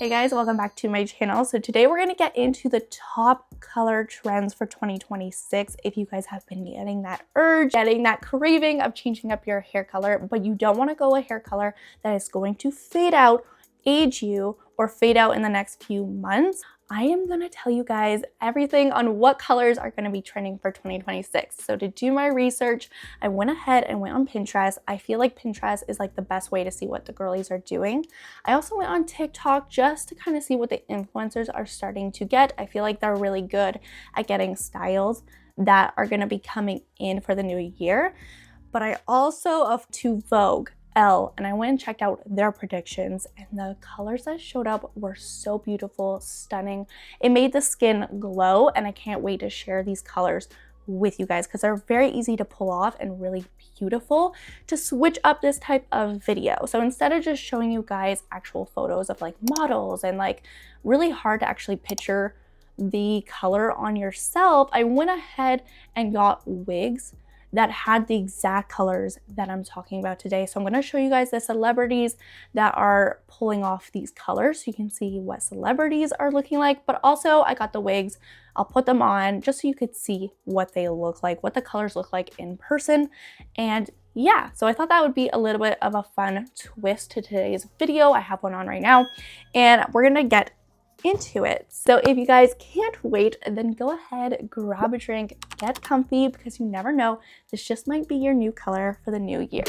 Hey guys, welcome back to my channel. So today we're going to get into the top color trends for 2026. If you guys have been getting that urge, getting that craving of changing up your hair color, but you don't want to go a hair color that is going to fade out, age you, or fade out in the next few months, I am going to tell you guys everything on what colors are going to be trending for 2026. So to do my research, I went ahead and went on Pinterest. I feel like Pinterest is like the best way to see what the girlies are doing. I also went on TikTok just to kind of see what the influencers are starting to get. I feel like they're really good at getting styles that are going to be coming in for the new year. But I also of to Vogue, Elle, and I went and checked out their predictions, and the colors that showed up were so beautiful, stunning. It made the skin glow, and I can't wait to share these colors with you guys because they're very easy to pull off and really beautiful to switch up this type of video. So instead of just showing you guys actual photos of like models and like really hard to actually picture the color on yourself, I went ahead and got wigs that had the exact colors that I'm talking about today. So I'm going to show you guys the celebrities that are pulling off these colors so you can see what celebrities are looking like. But also I got the wigs. I'll put them on just so you could see what they look like, what the colors look like in person. And yeah, so I thought that would be a little bit of a fun twist to today's video. I have one on right now and we're going to get into it. So if you guys can't wait, then go ahead, grab a drink, get comfy, because you never know, this just might be your new color for the new year.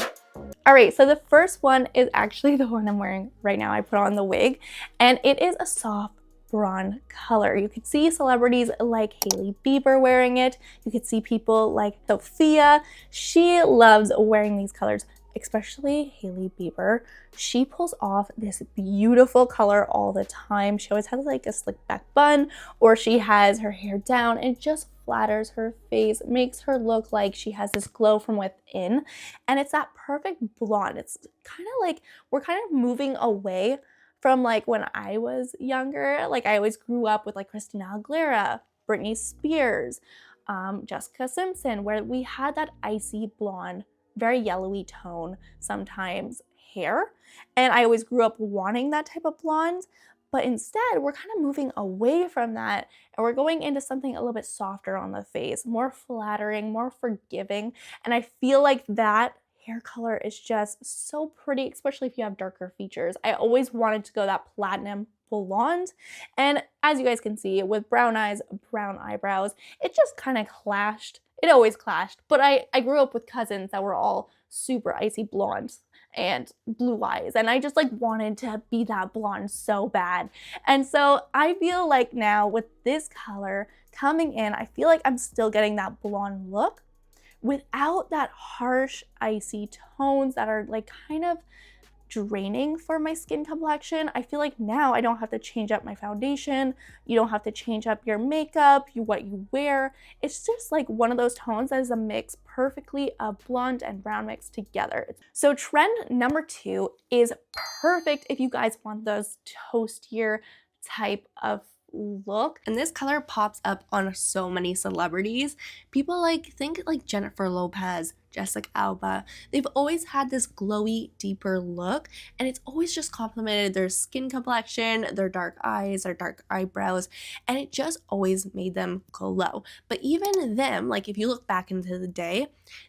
All right, so the first one is actually the one I'm wearing right now. I put on the wig and it is a soft bronze color. You could see celebrities like Hailey Bieber wearing it. You could see people like Sophia. She loves wearing these colors, especially Hailey Bieber. She pulls off this beautiful color all the time. She always has like a slick back bun, or she has her hair down and it just flatters her face, makes her look like she has this glow from within. And it's that perfect blonde. It's kind of like we're kind of moving away from like when I was younger. Like I always grew up with like Christina Aguilera, Britney Spears, Jessica Simpson, where we had that icy blonde, very yellowy tone sometimes hair, and I always grew up wanting that type of blonde. But instead we're kind of moving away from that and we're going into something a little bit softer on the face, more flattering, more forgiving. And I feel like that hair color is just so pretty, especially if you have darker features. I always wanted to go that platinum blonde, and as you guys can see, with brown eyes, brown eyebrows, it just kind of clashed. It always clashed, but I grew up with cousins that were all super icy blondes and blue eyes, and I just like wanted to be that blonde so bad. And so I feel like now with this color coming in, I feel like I'm still getting that blonde look without that harsh icy tones that are like kind of draining for my skin complexion. I feel like now I don't have to change up my foundation. You don't have to change up your makeup, what you wear. It's just like one of those tones that is a mix perfectly of blonde and brown mixed together. So trend number 2 is perfect if you guys want those toastier type of look, and this color pops up on so many celebrities. People like think like Jennifer Lopez, Jessica Alba. They've always had this glowy, deeper look, and it's always just complemented their skin complexion, their dark eyes, their dark eyebrows, and it just always made them glow. But even them, like if you look back into the day,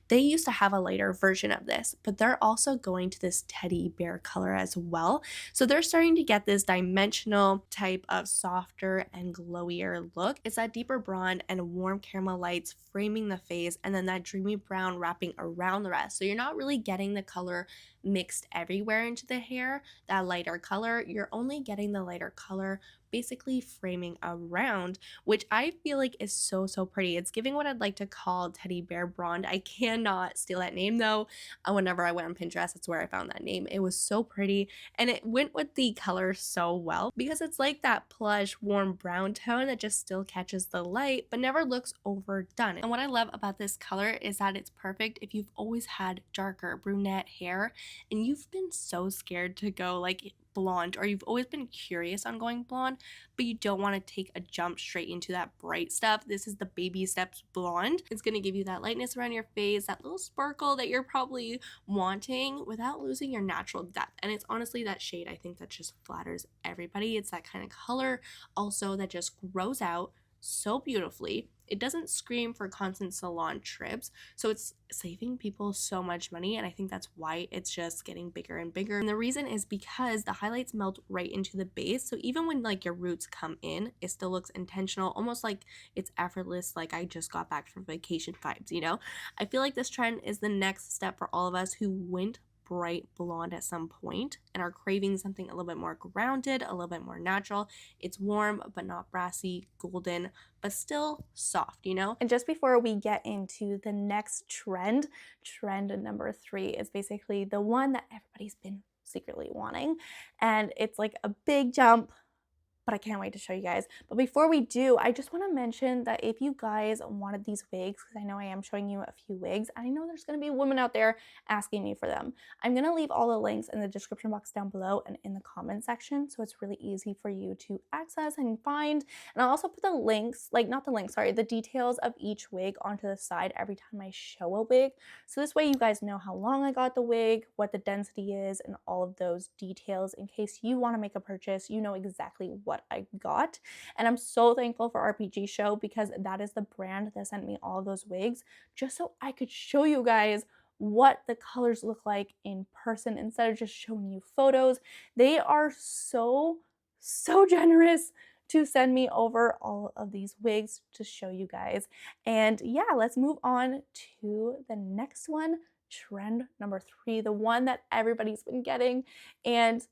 they used to have a lighter version of this, but they're also going to this teddy bear color as well. So they're starting to get this dimensional type of softer and glowier look. It's that deeper blonde and warm caramel lights framing the face, and then that dreamy brown wrapping around the rest. So you're not really getting the color mixed everywhere into the hair, that lighter color. You're only getting the lighter color basically framing around, which I feel like is so pretty. It's giving what I'd like to call teddy bear blonde. I cannot steal that name though. Whenever I went on Pinterest, that's where I found that name. It was so pretty and it went with the color so well because it's like that plush warm brown tone that just still catches the light but never looks overdone. And what I love about this color is that it's perfect if you've always had darker brunette hair and you've been so scared to go like blonde, or you've always been curious on going blonde, but you don't want to take a jump straight into that bright stuff, this is the Baby Steps Blonde. It's going to give you that lightness around your face, that little sparkle that you're probably wanting without losing your natural depth. And it's honestly that shade I think that just flatters everybody. It's that kind of color also that just grows out so beautifully. It doesn't scream for constant salon trips, so it's saving people so much money, and I think that's why it's just getting bigger and bigger. And the reason is because the highlights melt right into the base, so even when like your roots come in, it still looks intentional, almost like it's effortless, like I just got back from vacation vibes, you know? I feel like this trend is the next step for all of us who went bright blonde at some point and are craving something a little bit more grounded, a little bit more natural. It's warm but not brassy, golden, but still soft, you know? And just before we get into the next trend, trend number 3 is basically the one that everybody's been secretly wanting. And it's like a big jump, but I can't wait to show you guys. But before we do, I just want to mention that if you guys wanted these wigs, because I know I am showing you a few wigs, and I know there's going to be women out there asking me for them. I'm going to leave all the links in the description box down below and in the comment section, so it's really easy for you to access and find. And I'll also put the links, like not the links, sorry, the details of each wig onto the side every time I show a wig. So this way you guys know how long I got the wig, what the density is, and all of those details in case you want to make a purchase, you know exactly what I got. And I'm so thankful for RPG Show because that is the brand that sent me all of those wigs just so I could show you guys what the colors look like in person instead of just showing you photos. They are so generous to send me over all of these wigs to show you guys. And yeah, let's move on to the next one, trend number 3, the one that everybody's been getting. And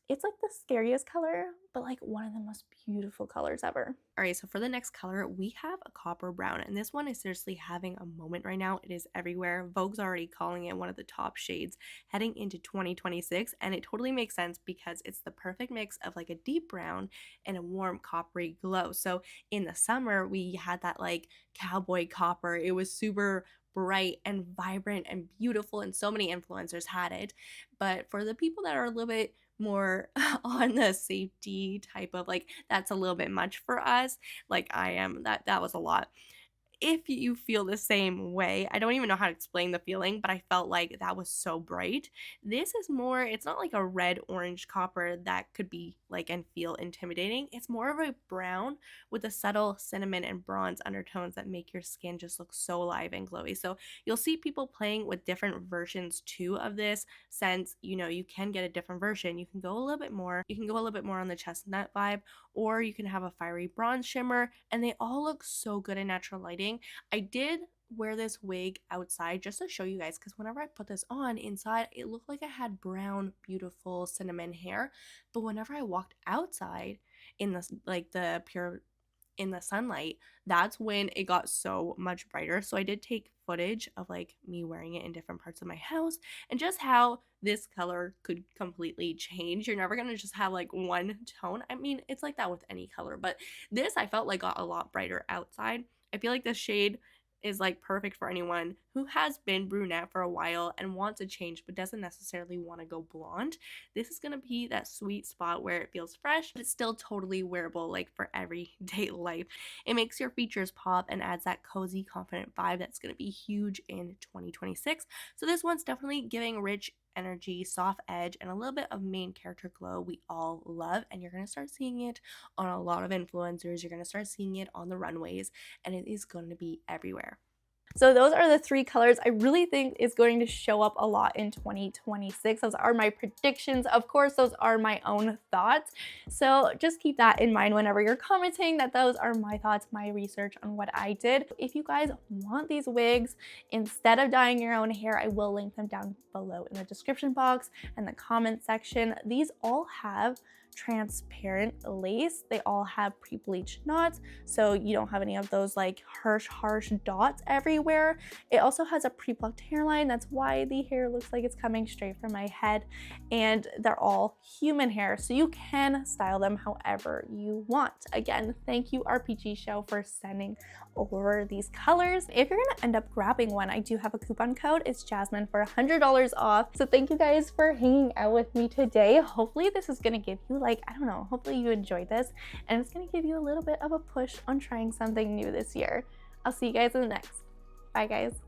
it's like the scariest color, but like one of the most beautiful colors ever. All right, so for the next color, we have a copper brown, and this one is seriously having a moment right now. It is everywhere. Vogue's already calling it one of the top shades heading into 2026, and it totally makes sense because it's the perfect mix of like a deep brown and a warm coppery glow. So in the summer, we had that like cowboy copper. It was super bright and vibrant and beautiful, and so many influencers had it. But for the people that are a little bit more on the safety type of like, that's a little bit much for us, like I am, that was a lot. If you feel the same way, I don't even know how to explain the feeling, but I felt like that was so bright. This is more, it's not like a red orange copper that could be like and feel intimidating. It's more of a brown with a subtle cinnamon and bronze undertones that make your skin just look so alive and glowy. So you'll see people playing with different versions too of this, since you know you can get a different version. You can go a little bit more, on the chestnut vibe, or you can have a fiery bronze shimmer, and they all look so good in natural lighting. I did wear this wig outside just to show you guys, because whenever I put this on inside, it looked like I had brown, beautiful cinnamon hair, but whenever I walked outside in the sunlight, that's when it got so much brighter. So I did take footage of like me wearing it in different parts of my house and just how this color could completely change. You're never gonna just have like one tone. I mean, it's like that with any color, but this I felt like got a lot brighter outside. I feel like this shade is like perfect for anyone who has been brunette for a while and wants a change but doesn't necessarily want to go blonde. This is going to be that sweet spot where it feels fresh but it's still totally wearable, like for everyday life. It makes your features pop and adds that cozy, confident vibe that's going to be huge in 2026. So this one's definitely giving rich energy, soft edge, and a little bit of main character glow we all love, and you're going to start seeing it on a lot of influencers. You're going to start seeing it on the runways, and it is going to be everywhere. So those are the 3 colors I really think is going to show up a lot in 2026. Those are my predictions. Of course, those are my own thoughts. So just keep that in mind whenever you're commenting, that those are my thoughts, my research on what I did. If you guys want these wigs, instead of dyeing your own hair, I will link them down below in the description box and the comment section. These all have transparent lace. They all have pre-bleached knots, so you don't have any of those like harsh dots everywhere. everywhere. It also has a pre-plucked hairline. That's why the hair looks like it's coming straight from my head, and they're all human hair, so you can style them however you want. Again, thank you RPG Show for sending over these colors. If you're gonna end up grabbing one, I do have a coupon code. It's Jasmine for $100 off. So thank you guys for hanging out with me today. Hopefully this is gonna give you, like, I don't know, hopefully you enjoyed this, and it's gonna give you a little bit of a push on trying something new this year. I'll see you guys in the next. Bye guys.